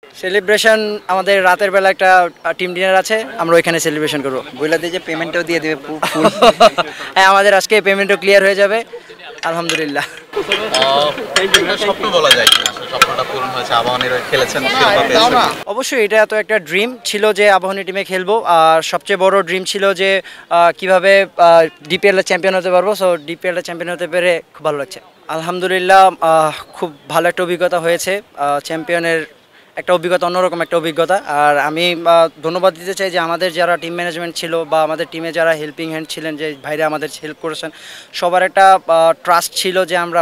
Celebration আমাদের রাতের বেলা একটা টিম ডিনার আছে, আমরা ওইখানে সেলিব্রেশন করবো। বইলা দিয়ে যে পেমেন্টও দিয়ে দেবে ফুল। হ্যাঁ, আমাদের আজকে পেমেন্টও ক্লিয়ার হয়ে যাবে আলহামদুলিল্লাহ। একটা স্বপ্ন বলা যায় কিনা আসলে স্বপ্নটা পূরণ হয়েছে, আবাহনীর হয়ে খেলেছেন, শিরোপা পেয়েছেন। অবশ্যই এটা তো একটা ড্রিম ছিল যে আবাহনী টিমে খেলবো, আর সবচেয়ে বড় ড্রিম ছিল যে কিভাবে ডিপিএল এর চ্যাম্পিয়ন হতে পারবো। সো ডিপিএল এর চ্যাম্পিয়ন হতে পেরে খুব ভালো লাগছে আলহামদুলিল্লাহ। খুব ভালো একটা অভিজ্ঞতা হয়েছে, চ্যাম্পিয়নের একটা অভিজ্ঞতা, অন্যরকম একটা অভিজ্ঞতা। আর আমি ধন্যবাদ দিতে চাই যে আমাদের যারা টিম ম্যানেজমেন্ট ছিল বা আমাদের টিমে যারা হেল্পিং হ্যান্ড ছিলেন, যে ভাইরা আমাদের হেল্প করেছেন, সবার একটা ট্রাস্ট ছিল যে আমরা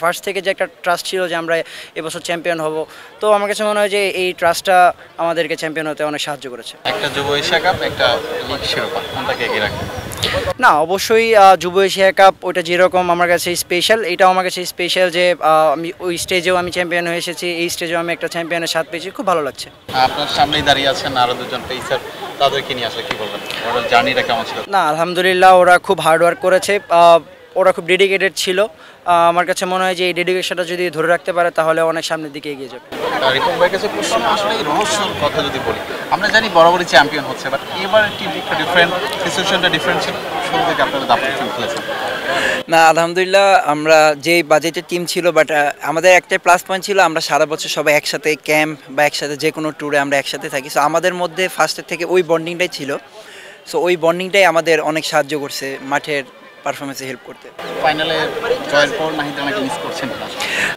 ফার্স্ট থেকে যে একটা ট্রাস্ট ছিল যে আমরা এবছর চ্যাম্পিয়ন হব। তো আমার কাছে মনে হয় যে এই ট্রাস্টটা আমাদেরকে চ্যাম্পিয়ন হতে অনেক সাহায্য করেছে। একটা যুব এশিয়া কাপ, একটা লিগ শিরোপা, কোনটাকে এগিয়ে রাখেন? না, অবশ্যই যুব এশিয়া কাপ ওইটা যেরকম আমার কাছে স্পেশাল, এটাও আমার কাছে স্পেশাল যে আমি ওই স্টেজেও আমি চ্যাম্পিয়ন হয়ে এসেছি, এই স্টেজেও আমি একটা চ্যাম্পিয়নের স্বাদ পেয়েছি, খুব ভালো লাগছে। আপনার সামনেই দাঁড়িয়ে আছেন আরো দুজন পেসার, তাদেরকে নিয়ে আসলে কি বলবেন, ওদের জার্নিটা কেমন ছিল? না, আলহামদুলিল্লাহ ওরা খুব হার্ড ওয়ার্ক করেছে, ওরা খুব ডেডিকেটেড ছিল। আমার কাছে মনে হয় যে এই ডেডিকেশনটা যদি ধরে রাখতে পারে তাহলে অনেক সামনের দিকে এগিয়ে যাবে। রিপন ভাইয়ের কাছে প্রশ্ন, আসলে এই রহস্যর কথা যদি বলি, আমরা জানি বরাবরই চ্যাম্পিয়ন হচ্ছে, বাট এবারের টিমটা একটু ডিফারেন্ট, সিচুয়েশনটা ডিফারেন্ট ছিল, শুরু থেকে আপনারা দাপট খেলেছেন। না, আলহামদুলিল্লাহ আমরা যেই বাজেটের টিম ছিল, বাট আমাদের একটা প্লাস পয়েন্ট ছিল, আমরা সারা বছর সবাই একসাথে ক্যাম্প বা একসাথে যে কোনো ট্যুরে আমরা একসাথে থাকি। সো আমাদের মধ্যে ফার্স্টের থেকে ওই বন্ডিংটাই ছিল। সো ওই বন্ডিংটাই আমাদের অনেক সাহায্য করছে মাঠের পারফরমেন্সে হেল্প করতে। ফাইনালে জয়ের পর নাহিদ রানাকে মিস করছেন না?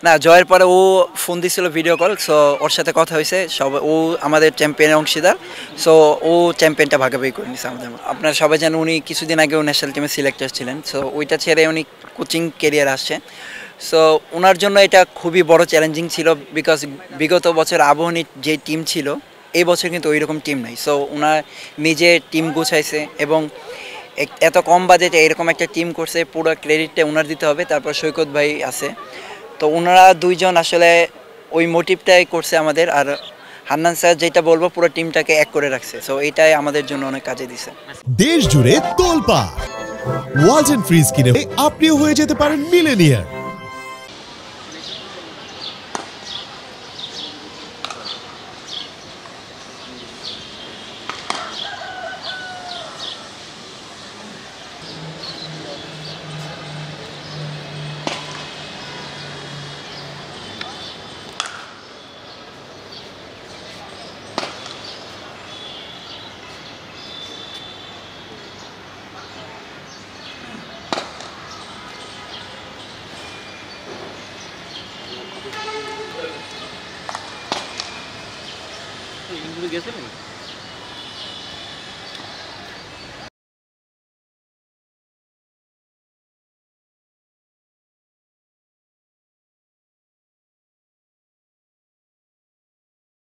না, জয়ের পরে ও ফোন দিছিল ভিডিও কল, সো ওর সাথে কথা হয়েছে, সব ও আমাদের চ্যাম্পিয়নের অংশীদার। সো ও চ্যাম্পিয়নটা ভাগাভাগি করে নিছে আমাদের। আপনারা সবাই জানেন উনি কিছুদিন আগেও ন্যাশনাল টিমে সিলেক্টেড ছিলেন। সো ওইটা ছেড়ে উনি কোচিং কেরিয়ার আসছে। সো ওনার জন্য এটা খুবই বড় চ্যালেঞ্জিং ছিল, বিকজ বিগত বছর আবাহনীর যে টিম ছিল, এই বছর কিন্তু ওই রকম টিম নাই। সো ওনার নিজে টিম গুছাইছে এবং এত কম বাজেটে এরকম একটা টিম করছে, পুরো ক্রেডিটটা ওনার দিতে হবে। তারপর সৈকত ভাই আছে, তো ওনারা দুইজন আসলে ওই মোটিভটাই করছে আমাদের। আর হান্নান স্যার যেটা বলবো, পুরো টিমটাকে এক করে রাখছে। সো এটাই আমাদের জন্য অনেক কাজে দিছে। দেশ জুড়ে তোলপা ওয়ালটন ফ্রিজ কিনে আপনিও হয়ে যেতে পারেন মিলেনিয়ার। গেছিলেন?